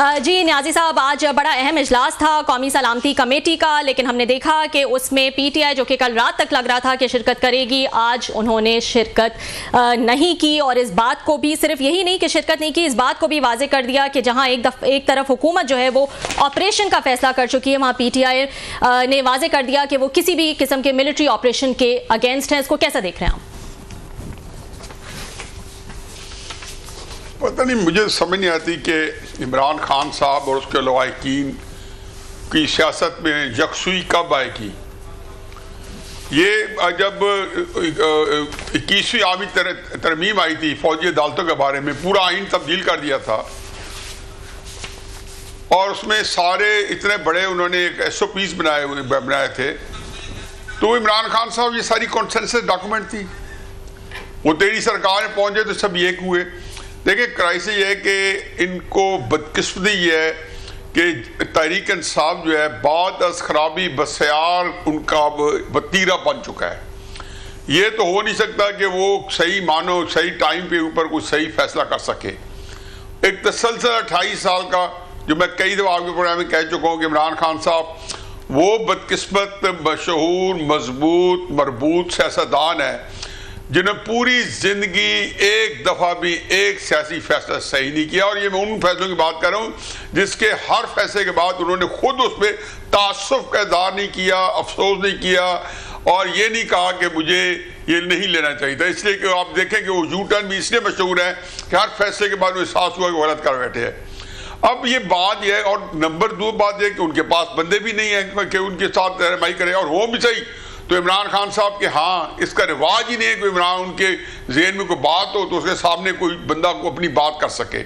जी न्याजी साहब, आज बड़ा अहम इजलास था कौमी सलामती कमेटी का, लेकिन हमने देखा कि उसमें पीटीआई जो कि कल रात तक लग रहा था कि शिरकत करेगी, आज उन्होंने शिरकत नहीं की। और इस बात को भी, सिर्फ यही नहीं कि शिरकत नहीं की, इस बात को भी वाजे कर दिया कि जहां एक तरफ हुकूमत जो है वो ऑपरेशन का फैसला कर चुकी है, वहां पीटीआई ने वाजे कर दिया कि वो किसी भी किस्म के मिलिट्री ऑपरेशन के अगेंस्ट है। इसको कैसा देख रहे हैं आप? पता नहीं, मुझे समझ नहीं आती कि इमरान खान साहब और उसके लवाकिन की सियासत में यकसुई कब आएगी। ये जब 21वीं आमी तरमीम आई थी फौजी अदालतों के बारे में, पूरा आइन तब्दील कर दिया था और उसमें सारे इतने बड़े उन्होंने एक SOPs बनाए थे। तो इमरान खान साहब, ये सारी कॉन्सेंसस डॉक्यूमेंट थी, वो तेरी सरकार में पहुंचे तो सब एक हुए। देखिए, क्राइसिस ये है कि इनको बदकिस्मती ये है कि तहरीक इंसाफ जो है बाद अज खराबी बसयार उनका वतीरा बन चुका है। ये तो हो नहीं सकता कि वो सही मानो सही टाइम पे ऊपर कोई सही फैसला कर सके। एक तसलसल 28 साल का, जो मैं कई दफ़ा आपके प्रोग्राम में कह चुका हूँ कि इमरान खान साहब वो बदकिस्मत, मशहूर, मजबूत, मरबूत सियासतदान है जिन्हें पूरी जिंदगी एक दफा भी एक सियासी फैसला सही नहीं किया। और ये मैं उन फैसलों की बात कर रहा हूँ जिसके हर फैसले के बाद उन्होंने खुद उसमें तासुफ का इज़हार नहीं किया, अफसोस नहीं किया और ये नहीं कहा कि मुझे ये नहीं लेना चाहिए था। इसलिए कि आप देखें कि वो यू टर्न भी इसलिए मशहूर है कि हर फैसले के बाद वो एहसास हुआ कि गलत कर बैठे हैं। अब ये बात यह है, और नंबर 2 बात यह कि उनके पास बंदे भी नहीं है कि उनके साथ रहनुमाई करें, और हो भी सही तो इमरान खान साहब के हाँ इसका रिवाज ही नहीं है कि इमरान उनके ज़हन में कोई बात हो तो उसके सामने कोई बंदा को अपनी बात कर सके।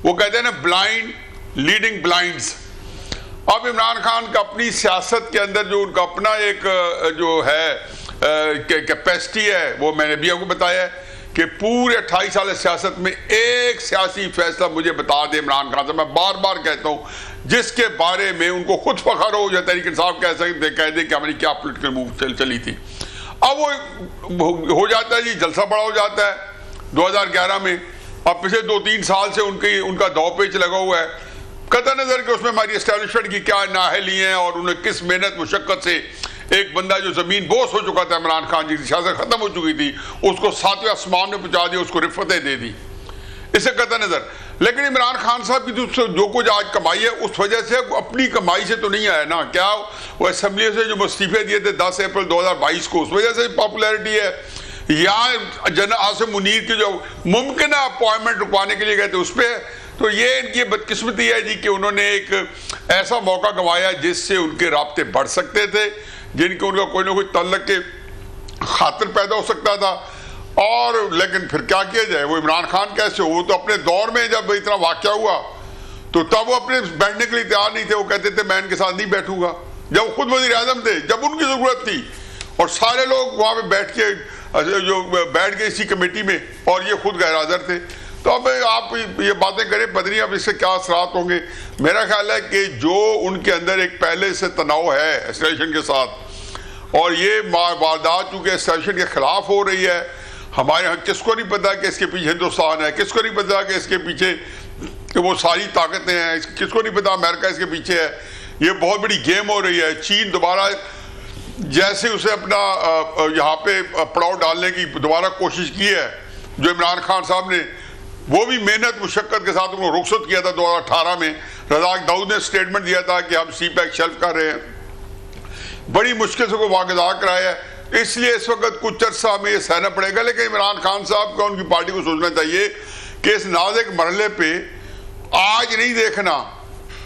वो कहते हैं ना, ब्लाइंड लीडिंग ब्लाइंड्स। अब इमरान खान का अपनी सियासत के अंदर जो उनका अपना एक जो है कैपेसिटी है, वो मैंने भी आपको बताया है कि पूरे 28 साल सियासत में एक सियासी फैसला मुझे बता दे इमरान खान साहब, मैं बार बार कहता हूँ, जिसके बारे में उनको खुद फख्र हो या तहरीक इंसाफ कह सकते कह दे कि हमारी क्या पॉलिटिकल मूव चली थी। अब वो हो जाता है जी, जलसा बड़ा हो जाता है 2011 में। अब पिछले 2-3 साल से उनका दाव पेच लगा हुआ है, कतई नजर के उसमें हमारी एस्टेब्लिशमेंट की क्या नाअहली हैं और उन्हें किस मेहनत मुशक्कत से एक बंदा जो जमीन बोस हो चुका था, इमरान खान जी की सियासत खत्म हो चुकी थी, उसको 7वें आसमान में पहुंचा दिया, उसको रिफतें दे दी, इसे कतई नजर। लेकिन इमरान खान साहब की जो कुछ आज कमाई है उस वजह से अपनी कमाई से तो नहीं आया ना। क्या वो असेंबली से जो इस्तीफे दिए थे 10 अप्रैल 2022 को, उस वजह से पॉपुलैरिटी है, या जन आसिम मुनीर की जो मुमकिन अपॉइंटमेंट रुकवाने के लिए गए थे उस पर। तो ये इनकी बदकिस्मती है जी कि उन्होंने एक ऐसा मौका गंवाया जिससे उनके राब्ते बढ़ सकते थे, जिनके उनका कोई ना कोई तल्लक के खातिर पैदा हो सकता था। और लेकिन फिर क्या किया जाए, वो इमरान खान कैसे हो, तो अपने दौर में जब इतना वाक़या हुआ तो तब वो अपने बैठने के लिए तैयार नहीं थे। वो कहते थे मैं इनके साथ नहीं बैठूंगा, जब वो खुद वज़ीर आज़म थे, जब उनकी ज़रूरत थी और सारे लोग वहाँ पे बैठ गए इसी कमेटी में और ये खुद गैर हाज़िर थे। तो अब आप ये बातें करें, पता नहीं अब इससे क्या असरात होंगे। मेरा ख्याल है कि जो उनके अंदर एक पहले से तनाव है एस्टेब्लिशमेंट के साथ, और ये वारदात चूँकि एस्टेब्लिशमेंट के खिलाफ हो रही है, हमारे यहाँ किसको नहीं पता कि इसके पीछे हिंदुस्तान है, किसको नहीं पता कि इसके पीछे कि वो सारी ताकतें हैं, किसको नहीं पता अमेरिका इसके पीछे है। ये बहुत बड़ी गेम हो रही है। चीन दोबारा जैसे उसे अपना यहाँ पे पड़ाव डालने की दोबारा कोशिश की है, जो इमरान खान साहब ने वो भी मेहनत मुशक्कत के साथ उनको रुखसत किया था 2018 में। रज़ाक दाऊद ने स्टेटमेंट दिया था कि हम CPEC शेल्फ कर रहे हैं, बड़ी मुश्किल से को वाक़िदा कराया है। इसलिए इस वक्त कुछ अर्सा हमें ये सहना पड़ेगा। लेकिन इमरान खान साहब का, उनकी पार्टी को सोचना चाहिए कि इस नाज़ुक मरहले पे आज नहीं देखना,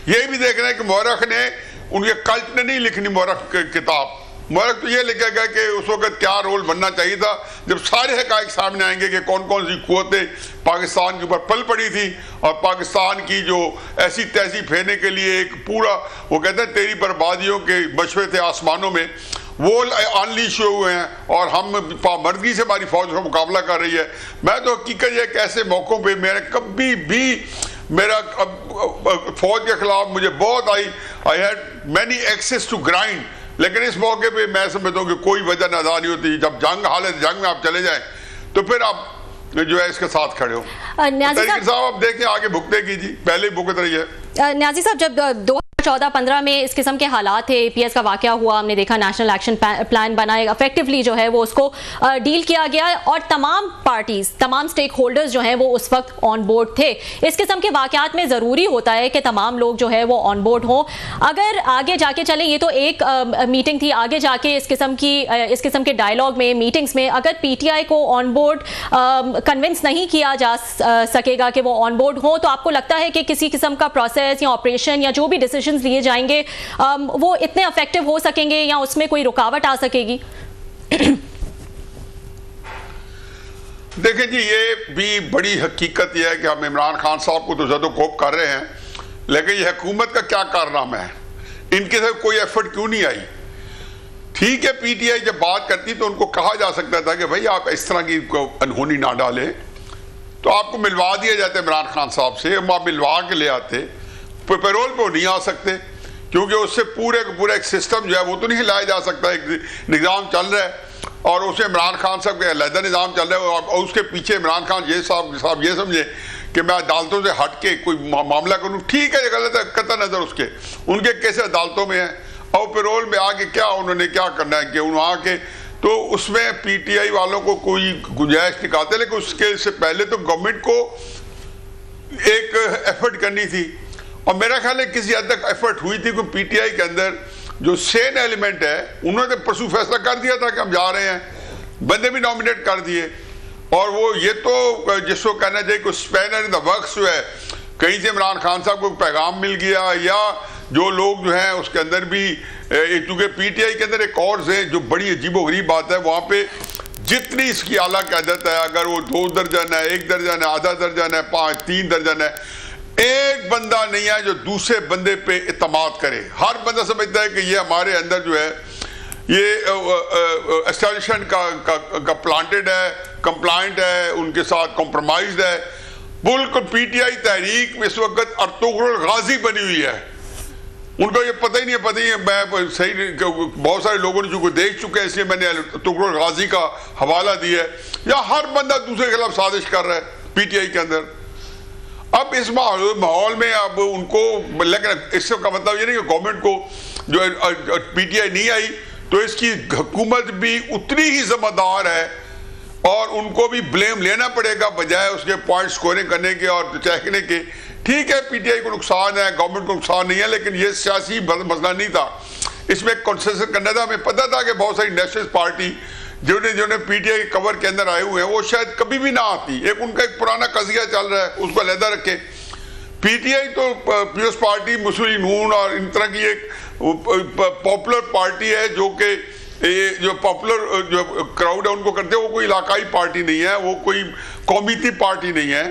ये भी देखना है कि मौरख ने, उनके कल्ट ने नहीं लिखनी मौरख किताब। मौरख तो ये लिखेगा कि उस वक्त क्या रोल बनना चाहिए था, जब सारे हक़ाइक़ सामने आएंगे कि कौन कौन सी क़ुव्वतें पाकिस्तान के ऊपर पल पड़ी थी और पाकिस्तान की जो ऐसी तैसी फेरने के लिए एक पूरा, वो कहते हैं तेरी बर्बादियों के मशवे थे आसमानों में, वो अनलीश हुए हैं और हम मर्दगी से हमारी फौज का मुकाबला कर रही है। मैं तो हकीकत ये कि ऐसे मौक़ों पे मैंने कभी भी मेरा फौज के खिलाफ मुझे बहुत I had many axes to grind, लेकिन इस मौके पे मैं समझता हूँ कि कोई वजह नज़र नहीं होती। जब जंग हालत जंग में आप चले जाएं तो फिर आप जो है इसके साथ खड़े हो। तरीके साहब आप देखें आगे भुगते कीजिए, पहले ही भुगत रही है। न्याजी साहब, जब 2014-15 में इस किस्म के हालात थे, एपीएस का वाकया हुआ, हमने देखा नेशनल एक्शन प्लान बनाए, इफेक्टिवली जो है वो उसको डील किया गया और तमाम पार्टीज, तमाम स्टेक होल्डर्स जो हैं वो उस वक्त ऑन बोर्ड थे। इस किस्म के वाकयात में ज़रूरी होता है कि तमाम लोग जो है वो ऑन बोर्ड हों। अगर आगे जाके चले, ये तो एक मीटिंग थी, आगे जाके इस किस्म के डायलॉग में, मीटिंग्स में अगर पीटीआई को ऑन बोर्ड कन्विंस नहीं किया जा सकेगा कि वो ऑन बोर्ड हो, तो आपको लगता है कि किसी किस्म का प्रोसेस या ऑपरेशन या जो भी डिसीजन लिए जाएंगे वो इतने इफेक्टिव हो सकेंगे या उसमें कोई रुकावट आ सकेगी? देखें जी, ये भी बड़ी हकीकत यह है कि हम इमरान खान साहब को तो ज़दोकोब कर रहे हैं, लेकिन ये हुकूमत का क्या कारनामा है, इनके साथ कोई एफर्ट क्यों नहीं आई? ठीक है, पीटीआई जब बात करती तो उनको कहा जा सकता था कि भाई आप इस तरह की अनहोनी ना डालें, तो आपको मिलवा दिया जाता इमरान खान साहब से, हम आप मिलवा के ले आते। पैरोल पे नहीं आ सकते क्योंकि उससे पूरे का पूरा एक सिस्टम जो है वो तो नहीं हिलाया जा सकता। एक निज़ाम चल रहा है और उसमें इमरान खान साहब का अलहदा निज़ाम चल रहा है और उसके पीछे इमरान खान ये साहब ये समझे कि मैं अदालतों से हट के कोई मामला करूँ। ठीक है, गलत है, कतई नज़र उसके, उनके कैसे अदालतों में है और पैरोल में आके क्या उन्होंने क्या करना है कि वहाँ के, तो उसमें पीटीआई वालों को कोई गुंजाइश निकालते, लेकिन उसके से पहले तो गवर्नमेंट को एक एफर्ट करनी थी और मेरा ख्याल है किसी हद तक एफर्ट हुई थी। क्योंकि पीटीआई के अंदर जो सेन एलिमेंट है उन्होंने तो परसों फैसला कर दिया था कि हम जा रहे हैं, बंदे भी नॉमिनेट कर दिए और वो ये तो जिसको कहना चाहिए कि स्पैनर इन द वर्क्स जो है, कहीं से इमरान खान साहब को पैगाम मिल गया या जो लोग जो हैं उसके अंदर भी, क्योंकि पीटीआई के अंदर एक और है जो बड़ी अजीबोगरीब बात है, वहाँ पे जितनी इसकी आला क़यादत है, अगर वो 2 दर्जन है, 1 दर्जन है, आधा दर्जन है, 5, 3 दर्जन है, एक बंदा नहीं है जो दूसरे बंदे पे इत्मीनाद करे। हर बंदा समझता है कि ये हमारे अंदर जो है ये एस्टेब्लिशमेंट का प्लांटेड है, कंप्लाइंट है, उनके साथ कॉम्प्रोमाइज है। बिल्कुल पीटीआई तहरीक में इस वक्त अर्तुगरुल गाजी बनी हुई है, उनको ये पता ही नहीं है। मैं सही, बहुत सारे लोगों ने जो देख चुके हैं इसलिए मैंने अर्तुगरुल गाजी का हवाला दिया है। या हर बंदा दूसरे के खिलाफ साजिश कर रहा है पीटीआई के अंदर। अब इस माहौल में अब उनको, लेकिन इससे का मतलब ये नहीं कि गवर्नमेंट को जो पीटीआई नहीं आई तो इसकी हुकूमत भी उतनी ही जिम्मेदार है और उनको भी ब्लेम लेना पड़ेगा बजाय उसके पॉइंट स्कोरिंग करने के और चहकने के। ठीक है, पीटीआई को नुकसान है, गवर्नमेंट को नुकसान नहीं है, लेकिन ये सियासी मसला नहीं था, इसमें कंसेंसस करना था। हमें पता था कि बहुत सारी नेशनलिस्ट पार्टी जिन्होंने पीटीआई के कवर के अंदर आए हुए हैं वो शायद कभी भी ना आती। एक उनका एक पुराना कजिया चल रहा है, उसको अलहदा रखे। पीटीआई तो पीपल्स पार्टी, मुस्लिम लीग नून और इन तरह की एक पॉपुलर पार्टी है जो कि जो पॉपुलर जो क्राउड है उनको करते हैं। वो कोई इलाकाई पार्टी नहीं है, वो कोई कौमीती पार्टी नहीं है।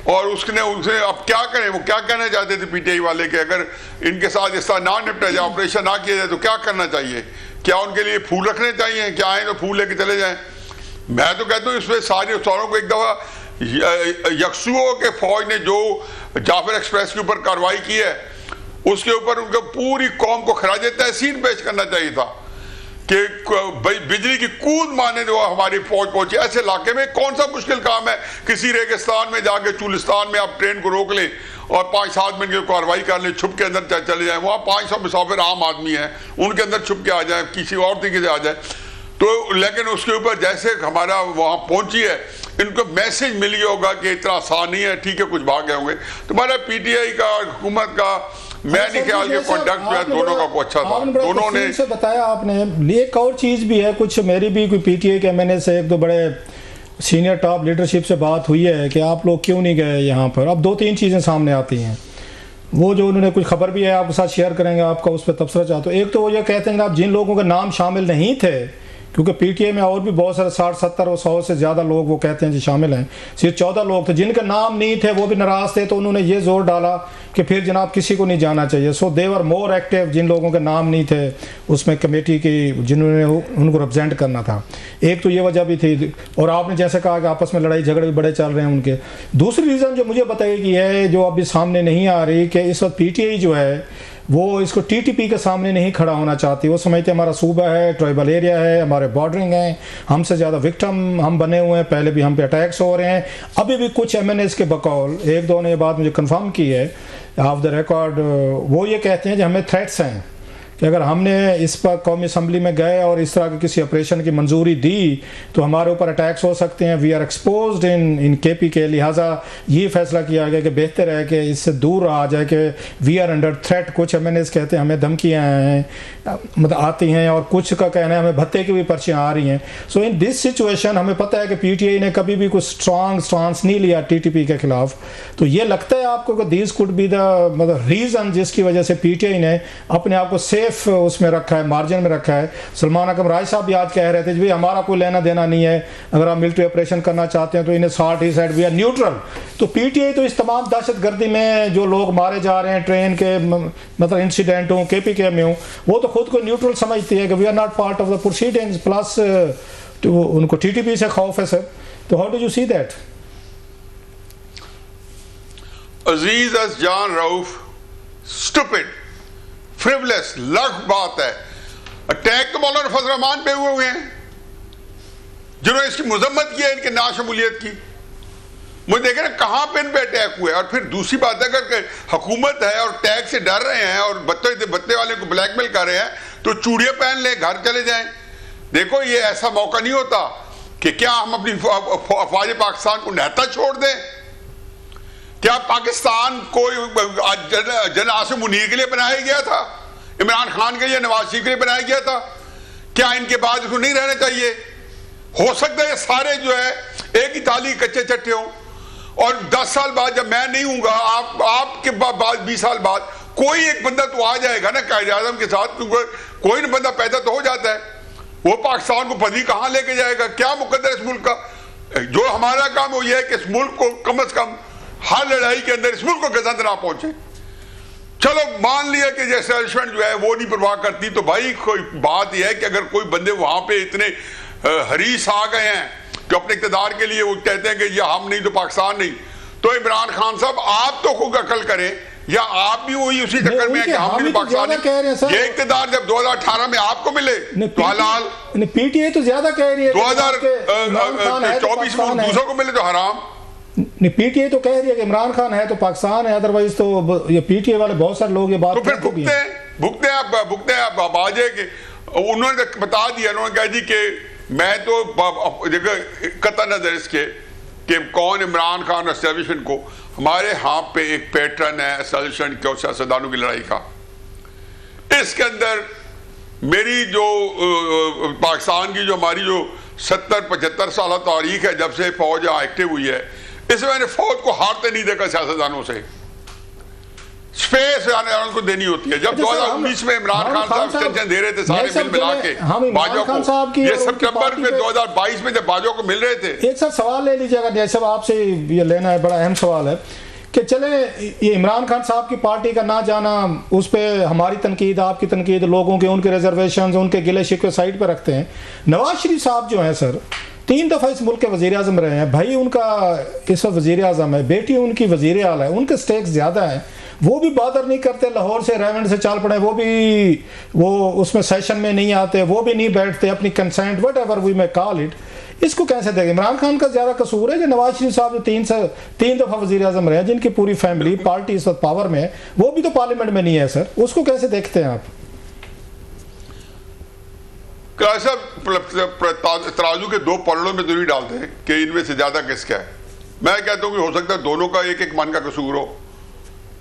और उसने उनसे अब क्या करें, वो क्या कहना चाहते थे पीटीआई वाले कि अगर इनके साथ इस तरह ना निपटा जाए, ऑपरेशन ना किया जाए तो क्या करना चाहिए? क्या उनके लिए फूल रखने चाहिए? क्या आए तो फूल लेके चले जाएं? मैं तो कहता हूँ इसमें सारे अफसरों को एक दफ़ा यकसुओं के फौज ने जो जाफर एक्सप्रेस के ऊपर कार्रवाई की है उसके ऊपर उनको पूरी कौम को खराज तहसीन पेश करना चाहिए था कि बिजली की कूद मारने जो हमारी फौज पहुंची। ऐसे इलाके में कौन सा मुश्किल काम है, किसी रेगिस्तान में जाके चुलिस्तान में आप ट्रेन को रोक लें और 5-7 मिनट की कार्रवाई कर लें, छुप के अंदर चले जाएं। वहाँ 500 मुसाफिर आम आदमी हैं, उनके अंदर छुप के आ जाए, किसी और तरीके से आ जाए तो। लेकिन उसके ऊपर जैसे हमारा वहाँ पहुंची है, इनको मैसेज मिल गया होगा कि इतना आसान नहीं है, ठीक है कुछ भाग गए होंगे। तुम्हारा पीटीआई का, हुकूमत का, मैं नहीं ख्याल के कॉन्डक्ट जो है दोनों का अच्छा था। दोनों ने से बताया आपने। एक और चीज़ भी है, कुछ मेरी भी कोई पीटीआई के एमएनए से 1-2 बड़े सीनियर टॉप लीडरशिप से बात हुई है कि आप लोग क्यों नहीं गए यहाँ पर। अब 2-3 चीज़ें सामने आती हैं, वो जो उन्होंने कुछ खबर भी है आपके साथ शेयर करेंगे, आपका उस पर तबसरा चाहते हो। एक तो वो ये कहते हैं कि आप जिन लोगों के नाम शामिल नहीं थे, क्योंकि पीटीआई में और भी बहुत सारे 60-70 और 100 से ज़्यादा लोग वो कहते हैं जी शामिल हैं, सिर्फ 14 लोग थे जिनके नाम नहीं थे, वो भी नाराज़ थे। तो उन्होंने ये जोर डाला कि फिर जनाब किसी को नहीं जाना चाहिए। सो दे वर मोर एक्टिव, जिन लोगों के नाम नहीं थे उसमें कमेटी की, जिन्होंने उनको रिप्रेजेंट करना था। एक तो ये वजह भी थी। और आपने जैसे कहा कि आपस में लड़ाई झगड़े भी बड़े चल रहे हैं उनके। दूसरी रीज़न जो मुझे बताई गई है, जो अभी सामने नहीं आ रही, कि इस वक्त पीटीआई जो है वो इसको टीटीपी के सामने नहीं खड़ा होना चाहती। वो समझते हमारा सूबा है, ट्राइबल एरिया है, हमारे बॉर्डरिंग हैं, हमसे ज़्यादा विक्टिम हम बने हुए हैं, पहले भी हम पे अटैक्स हो रहे हैं। अभी भी कुछ MNAs के बकौल, एक दो ने ये बात मुझे कंफर्म की है ऑफ द रिकॉर्ड, वो ये कहते हैं कि हमें थ्रेट्स हैं कि अगर हमने इस पर कौमी असम्बली में गए और इस तरह के किसी ऑपरेशन की मंजूरी दी तो हमारे ऊपर अटैक्स हो सकते हैं। We are exposed in KP के, लिहाजा ये फैसला किया गया कि बेहतर है कि इससे दूर रहा जाए कि वी आर अंडर थ्रेट। कुछ MNAs कहते हैं हमें धमकियाँ हैं, मतलब आती हैं, और कुछ का कहना है हमें भत्ते की भी पर्चियाँ आ रही हैं। सो इन दिस सिचुएशन हमें पता है कि PTI ने कभी भी कुछ स्ट्रॉन्ग स्टांस नहीं लिया TTP के खिलाफ। तो ये लगता है आपको कि दिस कुड बी द मतलब रीज़न जिसकी वजह से PTI ने अपने आप को सेफ उसमें रखा है, मार्जिन में रखा है। सलमान अकरम राय साहब भी आज कह रहे थे भाई हमारा कोई लेना देना नहीं है, अगर आप मिलिट्री ऑपरेशन करना चाहते हैं तो इन्हें साठ ही साइड वी आर न्यूट्रल। तो PTI तो इस तमाम दहशतगर्दी में जो लोग मारे जा रहे हैं ट्रेन के मतलब इंसिडेंट हो, KPK में हो, वो तो खुद को न्यूट्रल समझती है कि we are not part of the proceedings, plus तो उनको TTP से खौफ है सर। तो how do you see that? Aziz अस जान रऊफ स्टूपिड फ्रिवलेस लग बात है। अटैक तो मौलाना फजल रहमान पे हुए हैं जिन्होंने इसकी मजम्मत की है, इनके नाशमूलियत की। मुझे देखे ना कहां पे इन पे अटैक हुए। और फिर दूसरी बात है अगर हुकूमत है और टैक्स से डर रहे हैं और बत्ते वाले को ब्लैकमेल कर रहे हैं तो चूड़ियां पहन ले, घर चले जाएं। देखो ये ऐसा मौका नहीं होता कि क्या हम अपनी अफवाज पाकिस्तान को नहता छोड़ दें। क्या पाकिस्तान को जन आसिम मुनीर के लिए बनाया गया था? इमरान खान के लिए, नवाज शरीफ के लिए बनाया गया था? क्या इनके बाद इसको नहीं रहना चाहिए? हो सकता है सारे जो है एक ही ताली कच्चे चट्टे हों और 10 साल बाद जब मैं नहीं हूंगा, आपके बाद 20 साल बाद कोई एक बंदा तो आ जाएगा ना कायदे आज़म के साथ, क्योंकि कोई ना बंदा पैदा तो हो जाता है। वो पाकिस्तान को पदी कहां लेके जाएगा? क्या मुकद्दर इस मुल्क का? जो हमारा काम वो ये है कि इस मुल्क को कम अज कम हर लड़ाई के अंदर इस मुल्क को गजंद ना पहुंचे। चलो मान लिया कि जैसे एस्टेब्लिशमेंट जो है वो नहीं परवाह करती, तो भाई कोई बात यह है कि अगर कोई बंदे वहां पे इतने हरीस आ गए हैं कि अपने इक़्तिदार के लिए वो कहते हैं कि ये हम नहीं तो पाकिस्तान नहीं, तो इमरान खान साहब आप तो खुद अकल करें, या आप भी वही उसी चक्कर में है कि हम नहीं तो पाकिस्तान नहीं। ये इक़्तिदार जब 2018 में आपको मिले तो हलाल, PTI तो ज्यादा कह रही है 2024 में दूसरों को मिले तो हराम। नहीं, PTI तो कह रही है कि इमरान खान है तो पाकिस्तान है, अदरवाइज तो ये PTI वाले बहुत सारे लोग ये बात तो फिर भुगते हैं बाजे के। उन्होंने बता दिया, उन्होंने कहा जी कि मैं तो कतई नजर इसके कि कौन इमरान खान एस्टेब्लिशमेंट को, हमारे यहाँ पे एक पैटर्न है एस्टेब्लिशमेंट के और सियासतदानों की लड़ाई का। इसके अंदर मेरी जो पाकिस्तान की जो हमारी जो 70-75 साल तारीख है जब से फौज एक्टिव हुई है, इसमें मैंने फौज को हारते नहीं देखा सियासतदानों से। स्पेस उनको देनी होती है। जब 2019 में इमरान खान साहब एक्सटेंशन दे रहे थे सारे मिल मिला के बाजों को, ये सितंबर में 2022 में जब बाजों को मिल रहे थे। एक सर सवाल ले लीजिएगा, जैसे आपसे ये लेना है, बड़ा अहम सवाल है कि चले ये इमरान खान साहब की पार्टी का ना जाना, उस पर हमारी तनकीद, आपकी तनकीद, लोगों के उनके रिजर्वेशन, उनके गिले शिकवे साइड पर रखते हैं। नवाज शरीफ साहब जो हैं सर 3 दफ़ा इस मुल्क के वज़ीर आज़म रहे हैं, भाई उनका इस वक्त वज़ीर आज़म है, बेटी उनकी वज़ीर आला है, उनके स्टेक्स ज़्यादा हैं, वो भी बादर नहीं करते, लाहौर से रेवंड से चाल पड़े, वो उसमें सेशन में नहीं आते, वो भी नहीं बैठते, अपनी कंसेंट वट एवर वी में कॉल इट। इसको कैसे देखें? इमरान खान का ज़्यादा कसूर है कि नवाज शरीफ साहब जो 3 दफ़ा वज़ीर आज़म रहे हैं, जिनकी पूरी फैमिली पार्टी इस वक्त पावर में है, वो भी तो पार्लियामेंट में नहीं है सर, उसको कैसे देखते हैं आप? तराजू के 2 पलड़ों में दूरी डालते हैं कि इनमें से ज्यादा किसका है। मैं कहता हूं कि हो सकता है दोनों का एक मन का कसूर हो।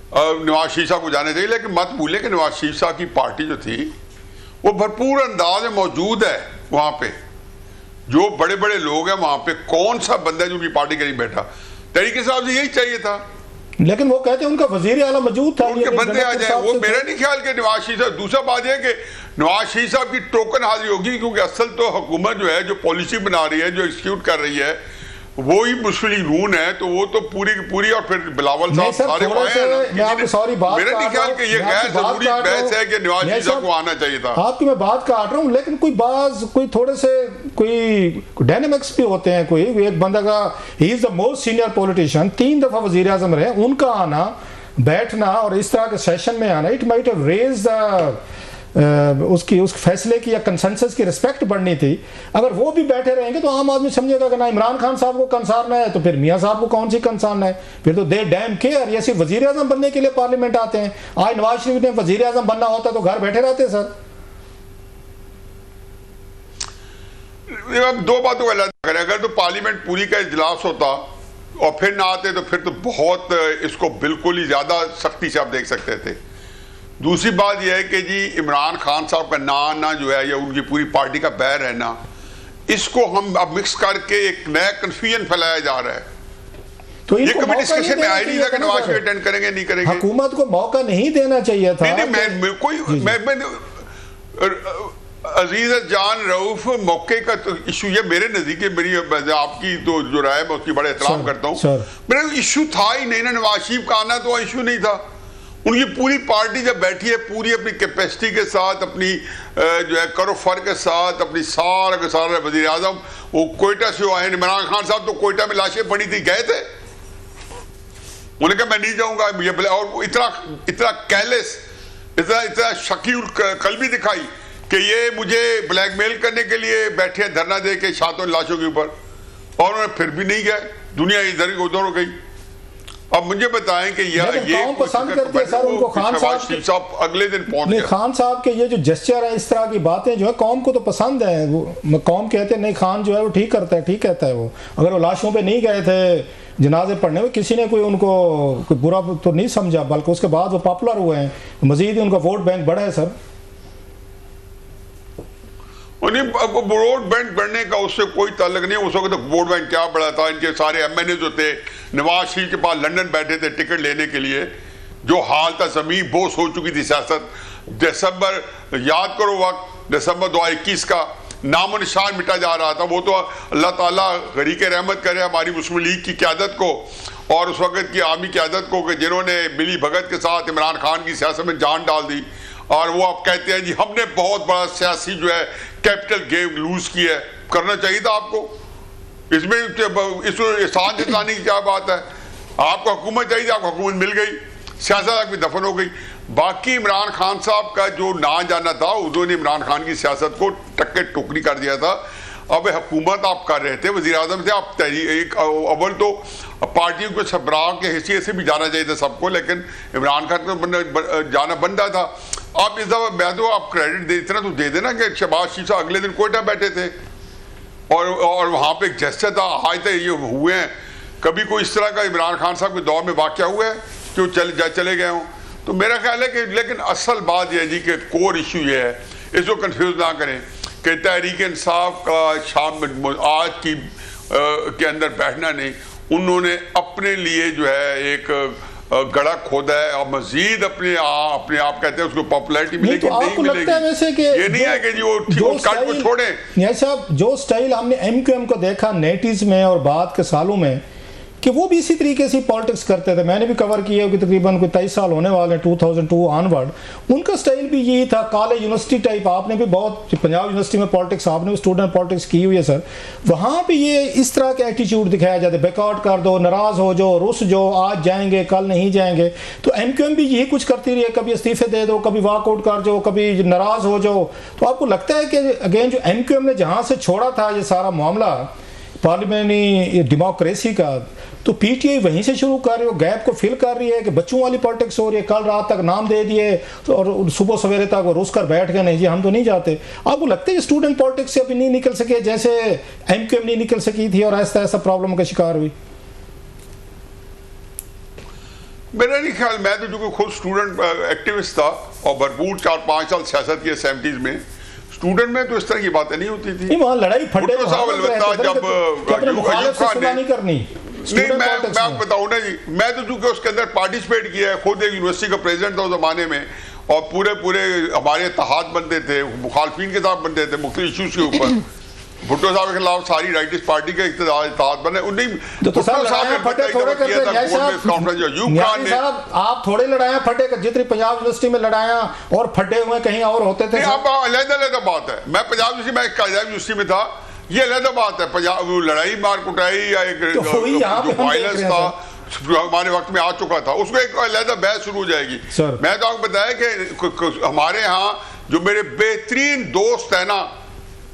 नवाज शरीफ साहब को जाने चाहिए, लेकिन मत भूलें कि नवाज शरीफ साहब की पार्टी जो थी वो भरपूर अंदाज में मौजूद है वहां पे। जो बड़े बड़े लोग हैं वहां पे, कौन सा बंदा है जो उनकी पार्टी के नहीं बैठा? तरीके साहब से यही चाहिए था, लेकिन वो कहते हैं उनका वजीर आला मौजूद था, उनके बंदे आ जाए। वो मेरा नहीं ख्याल कि नवाज शरीफ साहब। दूसरा बात है कि नवाज शरीफ साहब की टोकन हाजिरी होगी, क्योंकि असल तो हुकूमत जो है, जो पॉलिसी बना रही है, जो एग्जीक्यूट कर रही है, वो ही मुस्लिम रून है, तो वो तो पूरी की पूरी। और फिर बिलावल साहब सारे मेरा नहीं ख्याल कि ये गैर जरूरी बहस है कि नवाज शरीफ साहब को आना चाहिए था। आपकी मैं बात काट रहा हूँ, लेकिन कोई थोड़े से कोई डायनेमिक्स भी होते हैं। कोई एक बंदा का he is the most senior politician, 3 दफा वजीर आजम रहे, उनका आना बैठना और इस तरह के सेशन में आना, इट माइट हैव रेज उसकी उस फैसले की या कंसेंसस की रिस्पेक्ट बढ़नी थी। अगर वो भी बैठे रहेंगे तो आम आदमी समझेगा कि ना इमरान खान साहब को कंसर्न है, तो फिर मियाँ साहब को कौन सी कंसर्न है, फिर तो दे डैम केयर। ये सिर्फ वजीर आजम बनने के लिए पार्लियामेंट आते हैं। आज नवाज शरीफ ने वजीर आजम बनना होता तो घर बैठे रहते सर। अब दो बातों का अलग करें, अगर तो पार्लियामेंट पूरी का इजलास होता और फिर ना आते तो फिर तो बहुत इसको बिल्कुल ही ज्यादा सख्ती से आप देख सकते थे। दूसरी बात यह है कि जी इमरान खान साहब का ना आना जो है या उनकी पूरी पार्टी का बैर रहना, इसको हम अब मिक्स करके एक नया कंफ्यूजन फैलाया जा रहा है। तो ये कभी डिस्कशन में आया नहीं था कि नवाज शरीफ अटेंड करेंगे नहीं करेंगे। हुकूमत को मौका नहीं देना चाहिए था। अजीज जान रऊफ मौके का तो इशू ये मेरे नजदीक मेरी आपकी तो जो राय मैं उसकी बड़े एहतराम करता हूँ, मेरा इशू था ही नहीं ना। नवाज शरीफ का आना तो इशू नहीं था। उनकी पूरी पार्टी जब बैठी है पूरी अपनी कैपेसिटी के साथ, अपनी जो है करो फर के साथ, अपनी सारा के सारा वजीर आजम वो कोयटा से आए। इमरान खान साहब तो कोयटा में लाशें पड़ी थी, गए थे, उन्होंने कहा मैं नहीं जाऊंगा ये, और इतना कैलेस, इतना शकील कल्बी दिखाई कि ये मुझे ब्लैकमेल करने के लिए बैठे धरना दे के सातों लाशों के ऊपर, और उन्होंने फिर भी नहीं गए। दुनिया इधर उधर हो गई। अब मुझे बताएं कि ये पसंद करते हैं सर उनको। खान साहब अगले दिन पहुंच गए। खान साहब के ये जो जेस्चर है, इस तरह की बातें जो है कौम को तो पसंद है। वो कौम कहते हैं नहीं खान जो है वो ठीक करता है, ठीक कहता है वो। अगर वो लाशों पे नहीं गए थे जनाजे पढ़ने में, किसी ने कोई उनको कोई बुरा तो नहीं समझा, बल्कि उसके बाद वो पॉपुलर हुए हैं, मजीद उनका वोट बैंक बढ़ा है सर। वोट बैंक बढ़ने का उससे कोई ताल्लुक नहीं। उस वक्त वोट बैंक क्या बढ़ा था, इनके सारे एमएनए जो थे नवाज शरीफ के पास लंदन बैठे थे टिकट लेने के लिए। जो हाल था ज़मीन बोस हो चुकी थी सियासत। दिसंबर याद करो वक्त, दिसंबर 2021 का नामो निशान मिटा जा रहा था। वो तो अल्लाह ताला गरीक रहमत करे हमारी मुस्लिम लीग की क़यादत को और उस वक्त की आर्मी क़यादत को, कि जिन्होंने मिली भगत के साथ इमरान खान की सियासत में जान डाल दी। और वो आप कहते हैं जी हमने बहुत बड़ा सियासी जो है कैपिटल गेम लूज किया है। करना चाहिए था आपको, इसमें एहसान जताने की क्या बात है। आपको हुकूमत चाहिए, आपको हुकूमत मिल गई, सियासत आपकी दफन हो गई। बाकी इमरान खान साहब का जो ना जाना था, उन्होंने इमरान खान की सियासत को टक्के टोकरी कर दिया था। अब हुकूमत आप कर रहे थे, वज़ीर आज़म थे आप, तहरीक अव्वल तो पार्टियों को सरबराह के हैसियत से भी जाना चाहिए था सबको, लेकिन इमरान खान को जाना बनता था। आप इस दफ़ा मैं तो आप क्रेडिट दे इतना तो दे देना कि शहबाज शरीफ साहब अगले दिन कोयटा बैठे थे और वहाँ पे एक जेस्चर था। आज तक ये हुए हैं, कभी कोई इस तरह का इमरान खान साहब के दौर में वाक़या हुआ है जो चले गए हों। तो मेरा ख्याल है कि लेकिन असल बात यह है जी कि कोर इशू ये है, इसको कंफ्यूज ना करें कि तहरीक इंसाफ का शाम में आज की के अंदर बैठना नहीं, उन्होंने अपने लिए जो है एक गड़ा खोदा है और मजीद अपने आप कहते हैं उसको पॉपुलैरिटी मिलेगी। तो आपको लगता है वैसे कि ये नहीं है कि जो कट को छोड़े। नहीं साहब, जो स्टाइल हमने एमक्यूएम को देखा 90s में और बाद के सालों में कि वो भी इसी तरीके से पॉलिटिक्स करते थे। मैंने भी कवर किया कि तकरीबन कोई 23 साल होने वाले 2002 ऑनवर्ड, उनका स्टाइल भी यही था, कॉलेज यूनिवर्सिटी टाइप। आपने भी बहुत पंजाब यूनिवर्सिटी में पॉलिटिक्स, आपने भी स्टूडेंट पॉलिटिक्स की हुई है सर। वहाँ पे ये इस तरह के एटीट्यूड दिखाया जाता है, बैकआउट कर दो, नाराज़ हो जाओ, रुस जाओ, आज जाएंगे कल नहीं जाएंगे। तो एमक्यूएम भी यही कुछ करती रही है, कभी इस्तीफे दे दो, कभी वॉकआउट कर जाओ, कभी नाराज़ हो जाओ। तो आपको लगता है कि अगेन जो एमक्यूएम ने जहाँ से छोड़ा था ये सारा मामला पार्लियामेंट्री डेमोक्रेसी का, तो पीटीआई वहीं से शुरू कर रही हो, गैप को फिल कर रही है कि बच्चों वाली पॉलिटिक्स हो रही है। कल रात तक नाम दे दिए और सुबह सवेरे तक वो रुस कर बैठ गए, नहीं जी हम तो नहीं जाते। आपको लगता है स्टूडेंट पॉलिटिक्स से अभी नहीं निकल सके जैसे एमक्यूएम नहीं निकल सकी थी और ऐसा ऐसा प्रॉब्लम का शिकार हुई? मेरा नहीं ख्याल, मैं तो जो खुद स्टूडेंट एक्टिविस्ट था और भरपूर 4-5 साल सियासत किए 70s में, स्टूडेंट में तो इस तरह की बातें नहीं होती थी। नहीं, वहाँ लड़ाई फटे जब नहीं, मैं आपको बताऊं ना जी, मैं तो चूंकि उसके अंदर पार्टिसिपेट किया है, खुद एक यूनिवर्सिटी का प्रेसिडेंट था उस जमाने में, और पूरे हमारे इत्तेहाद बनते थे, मुखालफिन के साथ बनते थे मुख्तलिफ इशूज के ऊपर। भुट्टो साहब के खिलाफ सारी राइटिस्ट पार्टी के इत्तेहाद बने। आप थोड़े लड़ाया फटे जितनी पंजाब यूनिवर्सिटी में लड़ाया और फटे हुए कहीं और होते थे। अलग बात है, मैं पंजाब यूनिवर्सिटी में था, ये अलग बात है। पंजाब लड़ाई मार कुटाई या एक वायलेंस था, हमारे वक्त में आ चुका था, उसको एक अलग बहस शुरू हो जाएगी। मैं तो आपको बताया कि हमारे यहाँ जो मेरे बेहतरीन दोस्त है ना,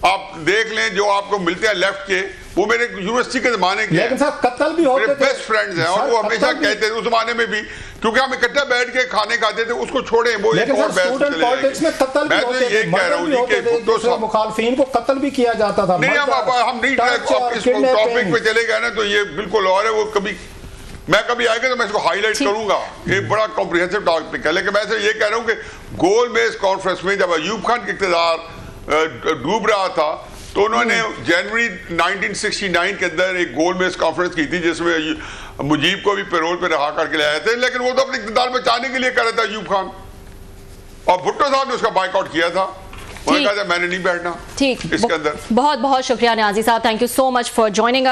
आप देख लें जो आपको मिलते हैं लेफ्ट के, वो मेरे यूनिवर्सिटी के जमाने के, लेकिन साहब कत्ल भी होते थे, बेस्ट फ्रेंड्स हैं, और वो हमेशा कहते थे उस जमाने में भी, क्योंकि हम इकट्ठे बैठ के खाने खाते थे, उसको छोड़े वो एक और बहस चले जाएगी। मैं तो ये कह रहा हूँ कि भुट्टो मुखालफिन को कत्ल भी किया जाता था। नहीं, हम नहीं इस टॉपिक पे चले गए ना, तो ये बिल्कुल और है। वो कभी आएगा तो मैं इसको हाईलाइट करूंगा, ये बड़ा कॉम्प्रिहेंसिव टॉपिक है। लेकिन मैं ये कह रहा हूँ कि गोल मेज कॉन्फ्रेंस में जब अयूब खान के इक़्तिदार डूब रहा था, तो उन्होंने जनवरी 1969 के अंदर एक गोल मेज कॉन्फ्रेंस की थी, जिसमें मुजीब को भी पैरोल पे रहा करके ले आए थे, लेकिन वो तो अपने इक़्तिदार बचाने के लिए कर रहा था अयूब खान, और भुट्टो साहब ने उसका बायकॉट किया था। उन्होंने कहा था मैंने नहीं बैठना ठीक इसके अंदर। बहुत बहुत शुक्रिया नियाज़ी साहब, thank you so much for joining us.